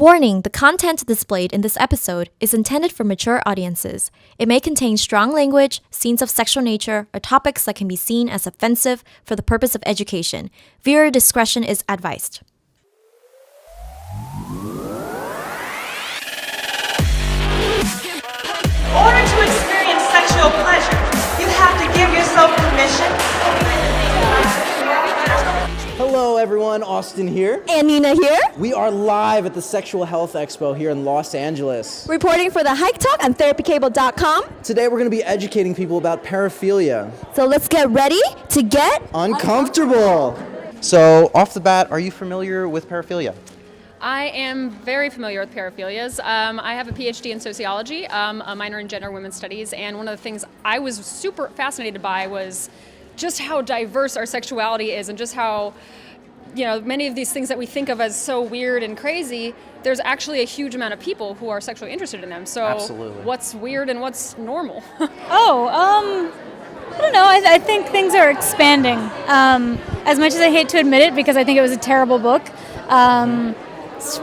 Warning, the content displayed in this episode is intended for mature audiences. It may contain strong language, scenes of sexual nature, or topics that can be seen as offensive for the purpose of education. Viewer discretion is advised. In order to experience sexual pleasure, you have to give yourself permission. Hello everyone, Austin here. And Nina here. We are live at the Sexual Health Expo here in Los Angeles. Reporting for the Hike Talk on therapycable.com. Today we're going to be educating people about paraphilia. So let's get ready to get uncomfortable. So off the bat, are you familiar with paraphilia? I am very familiar with paraphilias. I have a PhD in sociology, a minor in gender and women's studies, and one of the things I was super fascinated by was just how diverse our sexuality is and just how, many of these things that we think of as so weird and crazy, there's actually a huge amount of people who are sexually interested in them. So Absolutely. What's weird and what's normal? I don't know. I think things are expanding. As much as I hate to admit it, because I think it was a terrible book,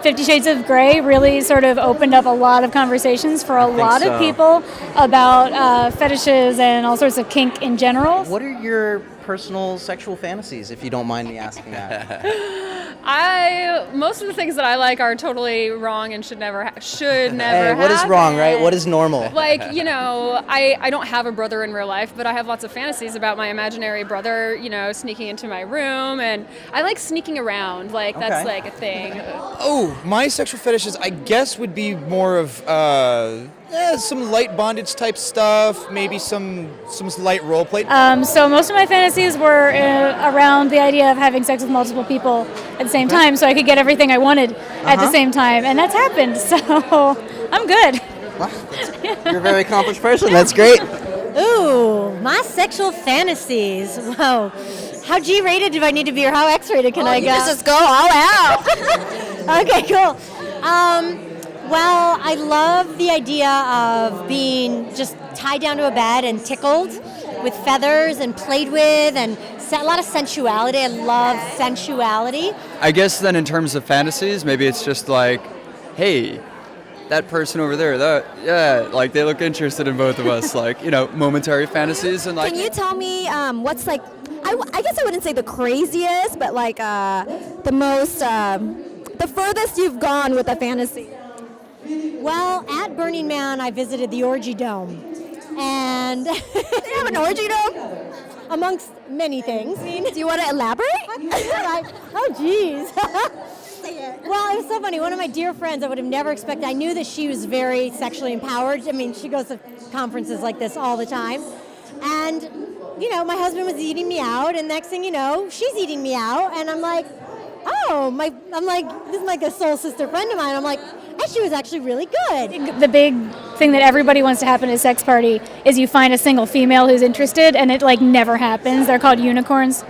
50 Shades of Grey really sort of opened up a lot of conversations for a lot of people about fetishes and all sorts of kink in general. What are your personal sexual fantasies, if you don't mind me asking that? Most of the things that I like are totally wrong and should never Hey, happen. what is wrong, right? What is normal? Like, I don't have a brother in real life, but I have lots of fantasies about my imaginary brother, sneaking into my room, and I like sneaking around, that's like a thing. Oh, my sexual fetishes, I guess, would be more of some light bondage type stuff, maybe some light role play. So most of my fantasies were around the idea of having sex with multiple people at the same time, so I could get everything I wanted at the same time, and that's happened. So I'm good. You're a very accomplished person. That's great. Ooh, my sexual fantasies. Whoa. How G-rated do I need to be, or how X-rated can I go? Just go all out. Okay, cool. Well, I love the idea of being just tied down to a bed and tickled with feathers and played with, and a lot of sensuality. I love sensuality. I guess then in terms of fantasies, maybe it's just like, hey, that person over there, they look interested in both of us, momentary fantasies. And Can you tell me what's I guess I wouldn't say the craziest, but the most, the furthest you've gone with a fantasy? Well, at Burning Man, I visited the Orgy Dome, and they have an Orgy Dome? Amongst many things. Do you want to elaborate? Oh, geez. Well, it was so funny. One of my dear friends I would have never expected, I knew that she was very sexually empowered. I mean, she goes to conferences like this all the time. And, my husband was eating me out, and next thing you know, she's eating me out, and I'm like, this is like a soul sister friend of mine. I'm like, and she was actually really good. The big thing that everybody wants to happen at a sex party is you find a single female who's interested, and it never happens. They're called unicorns.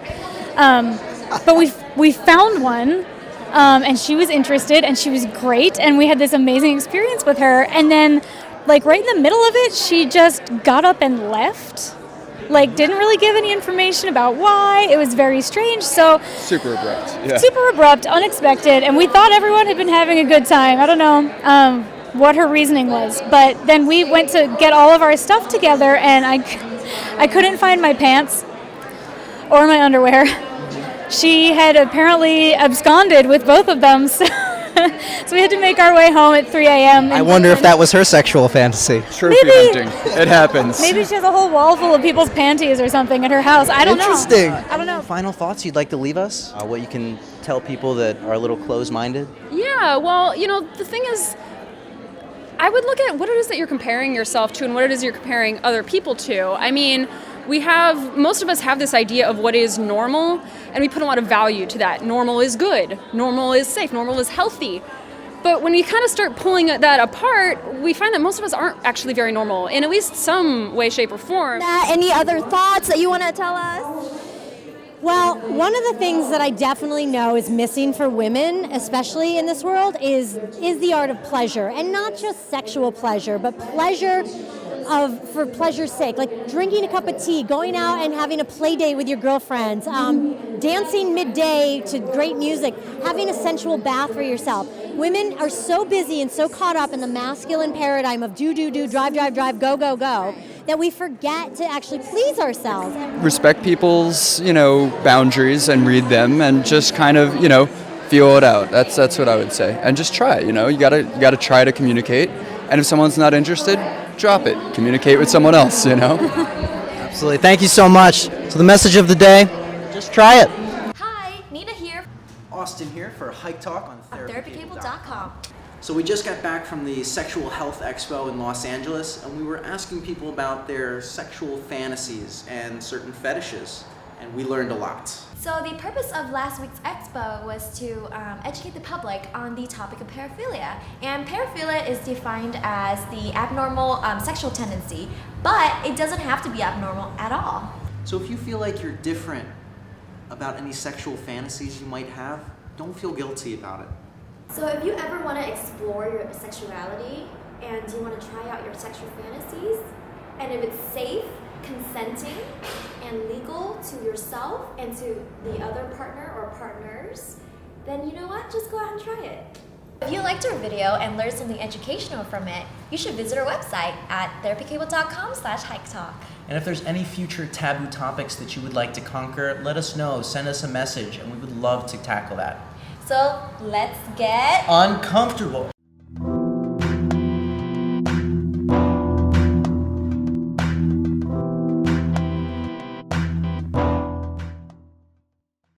But we found one, and she was interested, and she was great, and we had this amazing experience with her. And then, right in the middle of it, she just got up and left. Didn't really give any information about why. It was very strange. So super abrupt. Yeah. Super abrupt, unexpected, and we thought everyone had been having a good time. I don't know what her reasoning was, but then we went to get all of our stuff together, and I couldn't find my pants or my underwear. She had apparently absconded with both of them, so we had to make our way home at 3 a.m. I wonder if that was her sexual fantasy. Trophy hunting. It happens. Maybe she has a whole wall full of people's panties or something at her house. I don't know. Interesting. I don't know. Final thoughts you'd like to leave us? What you can tell people that are a little closed-minded? Yeah, well, the thing is, I would look at what it is that you're comparing yourself to and what it is you're comparing other people to. I mean, most of us have this idea of what is normal, and we put a lot of value to that. Normal is good, normal is safe, normal is healthy. But when we kind of start pulling that apart, we find that most of us aren't actually very normal in at least some way, shape, or form. Any other thoughts that you want to tell us? Well, one of the things that I definitely know is missing for women, especially in this world, is the art of pleasure. And not just sexual pleasure, but pleasure for pleasure's sake, like drinking a cup of tea, going out and having a play date with your girlfriends, dancing midday to great music, having a sensual bath for yourself. Women are so busy and so caught up in the masculine paradigm of do, drive, go, that we forget to actually please ourselves. Respect people's, boundaries and read them and just kind of, feel it out. That's what I would say. And just try, you gotta try to communicate. And if someone's not interested, drop it. Communicate with someone else, Absolutely. Thank you so much. So the message of the day, just try it. Hi, Nina here Austin here for Hike Talk on on therapycable.com. So we just got back from the Sexual Health Expo in Los Angeles, and we were asking people about their sexual fantasies and certain fetishes, and we learned a lot. So the purpose of last week's expo was to educate the public on the topic of paraphilia. And paraphilia is defined as the abnormal sexual tendency, but it doesn't have to be abnormal at all. So if you feel like you're different about any sexual fantasies you might have, don't feel guilty about it. So if you ever want to explore your sexuality and you want to try out your sexual fantasies, and if it's safe, consenting, and legal to yourself and to the other partner or partners, then you know what? Just go out and try it. If you liked our video and learned something educational from it, you should visit our website at therapycable.com/hiketalk. And if there's any future taboo topics that you would like to conquer, let us know. Send us a message, and we would love to tackle that. So let's get Uncomfortable.